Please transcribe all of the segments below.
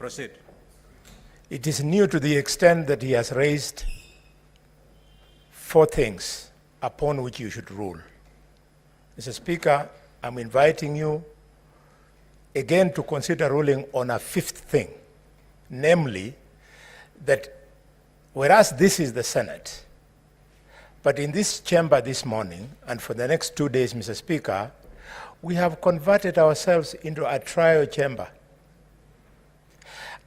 Proceed. It is new to the extent that he has raised 4 things upon which you should rule. Mr. Speaker, I'm inviting you again to consider ruling on a 5th thing, namely that whereas this is the Senate, but in this chamber this morning and for the next 2 days, Mr. Speaker, we have converted ourselves into a trial chamber.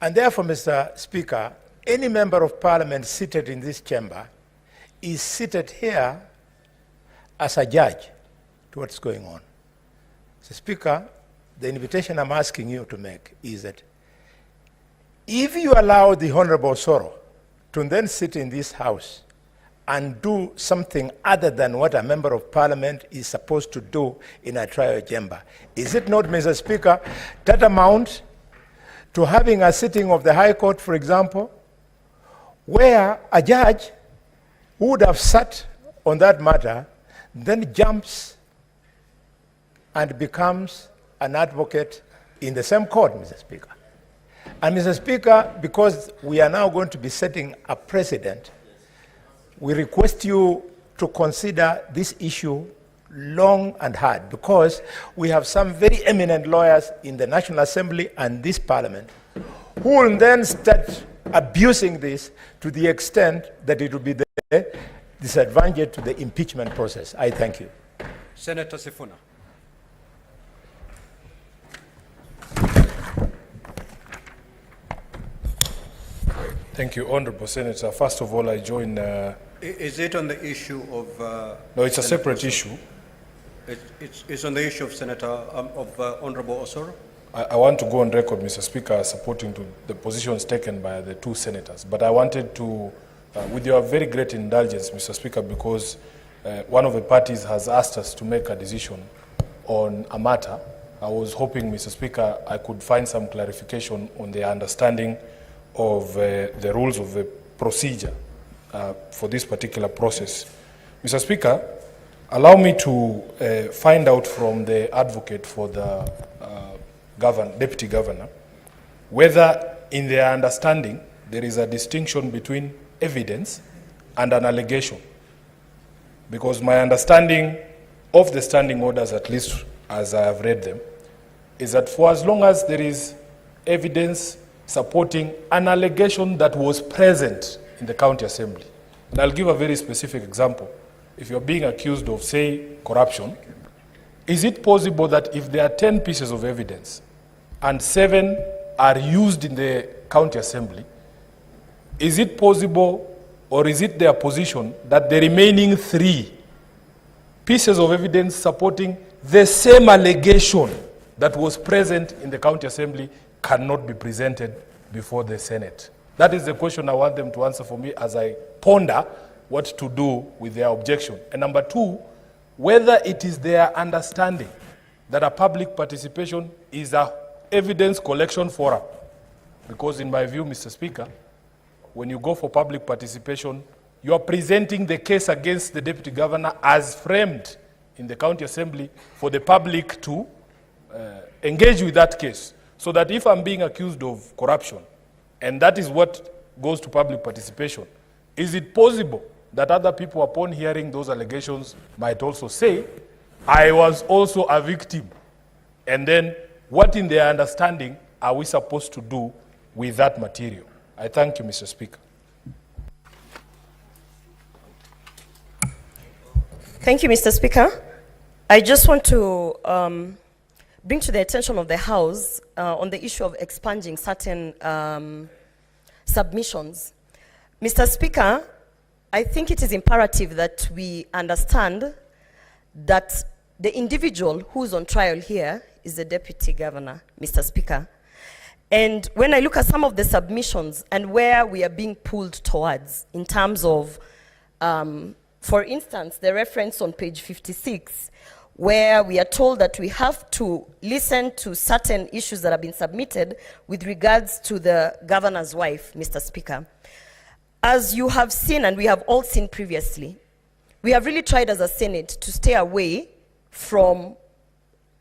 And therefore, Mr. Speaker, any member of parliament seated in this chamber is seated here as a judge to what's going on. Mr. Speaker, the invitation I'm asking you to make is that if you allow the Honorable Soro to then sit in this house and do something other than what a member of parliament is supposed to do in a trial chamber, is it not, Mr. Speaker, tantamount to having a sitting of the High Court, for example, where a judge who would have sat on that matter then jumps and becomes an advocate in the same court, Mr. Speaker? And Mr. Speaker, because we are now going to be setting a precedent, we request you to consider this issue long and hard, because we have some very eminent lawyers in the National Assembly and this Parliament who will then start abusing this to the extent that it will be the disadvantage to the impeachment process. I thank you. Senator Sifuna. Thank you, Honorable Senator. First of all, I join... Is it on the issue of... no, it's a separate issue. It's on the issue of Honorable Osoro? I want to go on record, Mr. Speaker, supporting to the positions taken by the 2 senators. But I wanted to, with your very great indulgence, Mr. Speaker, because one of the parties has asked us to make a decision on a matter, I was hoping, Mr. Speaker, I could find some clarification on the understanding of the rules of the procedure for this particular process. Mr. Speaker, allow me to find out from the advocate for the deputy governor whether in their understanding there is a distinction between evidence and an allegation. Because my understanding of the standing orders, at least as I have read them, is that for as long as there is evidence supporting an allegation that was present in the county assembly. And I'll give a very specific example. If you're being accused of, say, corruption, is it possible that if there are 10 pieces of evidence and 7 are used in the county assembly, is it possible or is it their position that the remaining 3 pieces of evidence supporting the same allegation that was present in the county assembly cannot be presented before the Senate? That is the question I want them to answer for me as I ponder what to do with their objection. And number 2, whether it is their understanding that a public participation is a evidence collection forum. Because in my view, Mr. Speaker, when you go for public participation, you are presenting the case against the deputy governor as framed in the county assembly for the public to engage with that case. So that if I'm being accused of corruption, and that is what goes to public participation, is it possible that other people, upon hearing those allegations, might also say, I was also a victim? And then, what in their understanding are we supposed to do with that material? I thank you, Mr. Speaker. Thank you, Mr. Speaker. I just want to bring to the attention of the House on the issue of expunging certain submissions. Mr. Speaker, I think it is imperative that we understand that the individual who's on trial here is the Deputy Governor, Mr. Speaker. And when I look at some of the submissions and where we are being pulled towards in terms of, for instance, the reference on page 56, where we are told that we have to listen to certain issues that have been submitted with regards to the governor's wife, Mr. Speaker. As you have seen, and we have all seen previously, we have really tried as a Senate to stay away from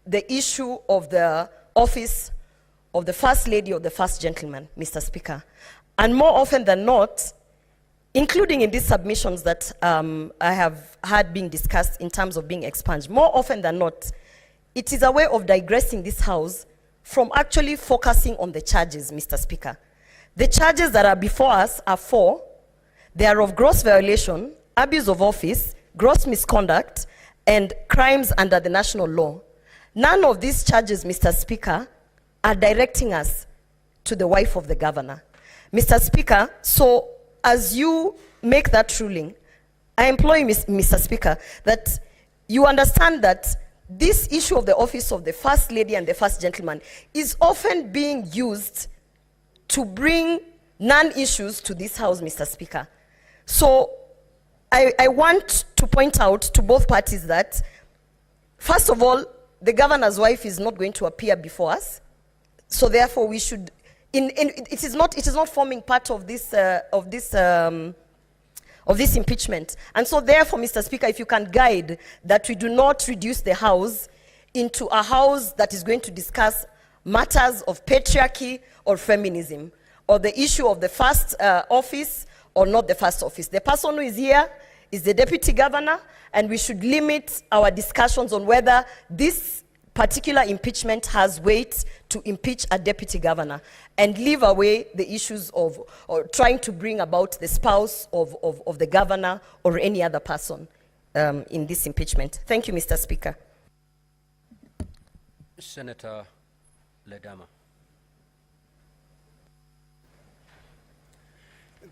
the issue of the office of the First Lady or the First Gentleman, Mr. Speaker. And more often than not, including in these submissions that I have had being discussed in terms of being expunged, more often than not, it is a way of digressing this House from actually focusing on the charges, Mr. Speaker. The charges that are before us are 4. They are of gross violation, abuse of office, gross misconduct, and crimes under the national law. None of these charges, Mr. Speaker, are directing us to the wife of the governor. Mr. Speaker, so as you make that ruling, I implore you, Mr. Speaker, that you understand that this issue of the office of the First Lady and the First Gentleman is often being used to bring non-issues to this House, Mr. Speaker. So I want to point out to both parties that, first of all, the governor's wife is not going to appear before us. So therefore, we should, it is not forming part of this impeachment. And so therefore, Mr. Speaker, if you can guide that we do not reduce the House into a House that is going to discuss matters of patriarchy or feminism, or the issue of the first office or not the first office. The person who is here is the deputy governor, and we should limit our discussions on whether this particular impeachment has weight to impeach a deputy governor, and leave away the issues of or trying to bring about the spouse of the governor or any other person in this impeachment. Thank you, Mr. Speaker. Senator Ledama.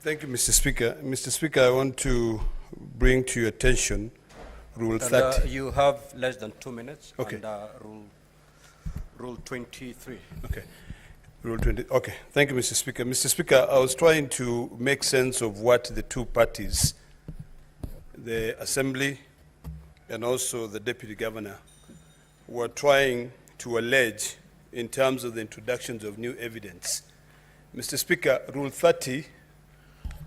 Thank you, Mr. Speaker. Mr. Speaker, I want to bring to your attention Rule 30. You have less than 2 minutes. Okay. And Rule 23. Okay. Rule 20. Okay. Thank you, Mr. Speaker. Mr. Speaker, I was trying to make sense of what the two parties, the Assembly and also the Deputy Governor, were trying to allege in terms of the introductions of new evidence. Mr. Speaker, Rule 30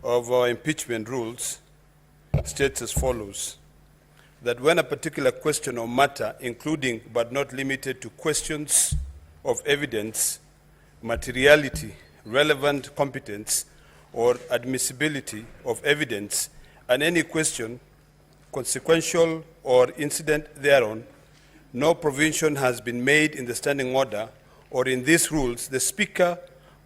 of our impeachment rules states as follows: that when a particular question or matter, including but not limited to questions of evidence, materiality, relevant competence, or admissibility of evidence, and any question consequential or incident thereon, no provision has been made in the standing order or in these rules, the Speaker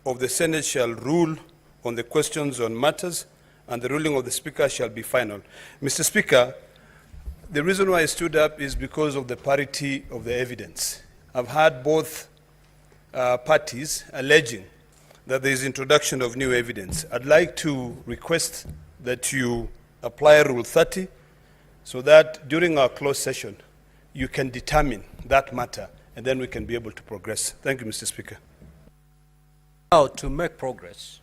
of the Senate shall rule on the questions on matters, and the ruling of the Speaker shall be final. Mr. Speaker, the reason why I stood up is because of the parity of the evidence. I've had both parties alleging that there is introduction of new evidence. I'd like to request that you apply Rule 30 so that during our closed session, you can determine that matter, and then we can be able to progress. Thank you, Mr. Speaker. Now, to make progress,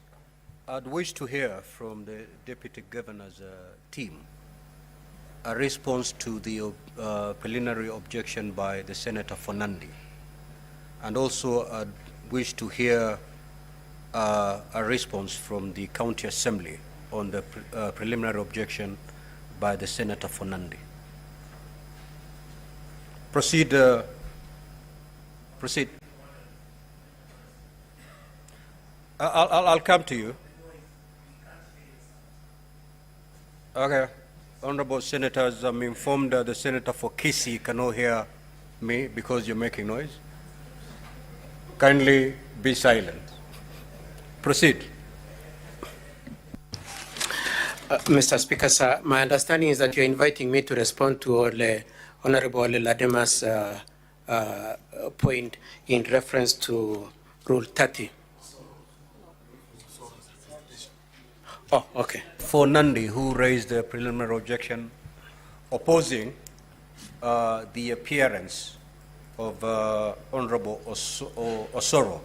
I'd wish to hear from the Deputy Governor's team a response to the preliminary objection by the Senator for Nandi. And also I'd wish to hear a response from the County Assembly on the preliminary objection by the Senator for Nandi. Proceed. Proceed. I'll come to you. Okay. Honorable Senators, I'm informed that the Senator for Kisii cannot hear me because you're making noise. Kindly be silent. Proceed. Mr. Speaker, sir, my understanding is that you're inviting me to respond to Honorable Ladema's point in reference to Rule 30. Oh, okay. For Nandi, who raised the preliminary objection opposing the appearance of Honorable Osoro.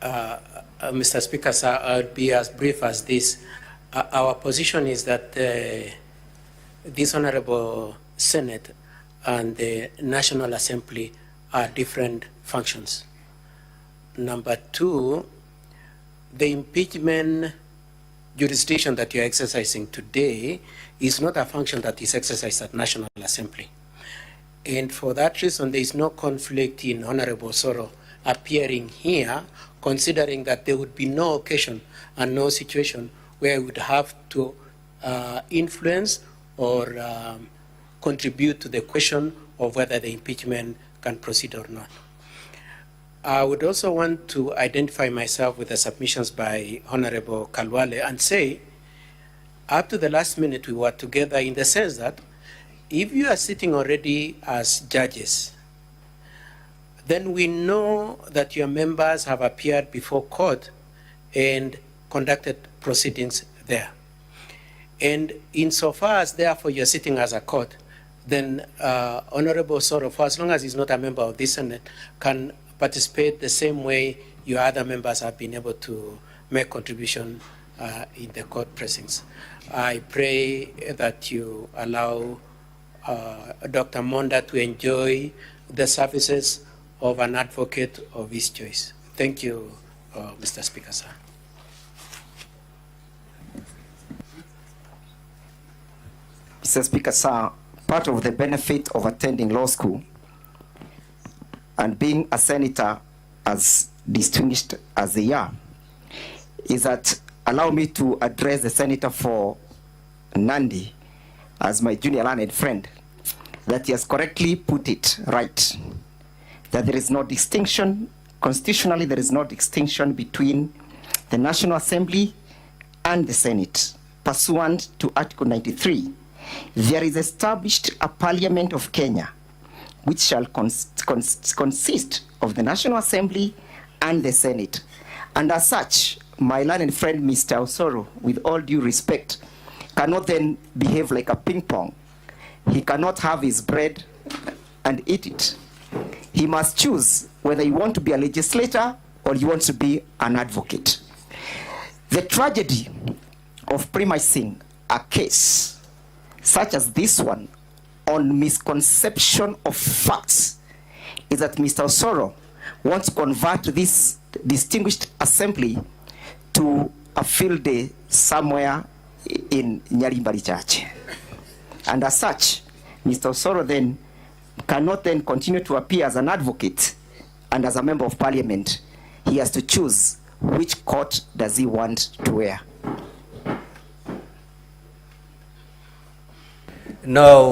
Mr. Speaker, sir, I'll be as brief as this. Our position is that this Honorable Senate and the National Assembly are different functions. Number two, the impeachment jurisdiction that you're exercising today is not a function that is exercised at National Assembly. And for that reason, there is no conflict in Honorable Soro appearing here, considering that there would be no occasion and no situation where we would have to influence or contribute to the question of whether the impeachment can proceed or not. I would also want to identify myself with the submissions by Honorable Kalwale and say, up to the last minute, we were together in the sense that if you are sitting already as judges, then we know that your members have appeared before court and conducted proceedings there. And insofar as, therefore, you're sitting as a court, then Honorable Soro, for as long as he's not a member of this Senate, can participate the same way your other members have been able to make contribution in the court precincts. I pray that you allow Dr. Monda to enjoy the services of an advocate of his choice. Thank you, Mr. Speaker, sir. Mr. Speaker, sir, part of the benefit of attending law school and being a senator as distinguished as they are is that allow me to address the senator for Nandi as my junior learned friend, that he has correctly put it right, that there is no distinction, constitutionally there is no distinction between the National Assembly and the Senate. Pursuant to Article 93, there is established a Parliament of Kenya which shall consist of the National Assembly and the Senate. And as such, my learned friend Mr. Osoro, with all due respect, cannot then behave like a ping pong. He cannot have his bread and eat it. He must choose whether he wants to be a legislator or he wants to be an advocate. The tragedy of premising a case such as this one on misconception of facts is that Mr. Osoro wants to convert this distinguished assembly to a field day somewhere in Nyarimbari Church. And as such, Mr. Osoro then cannot then continue to appear as an advocate and as a member of parliament. He has to choose which court does he want to wear. No.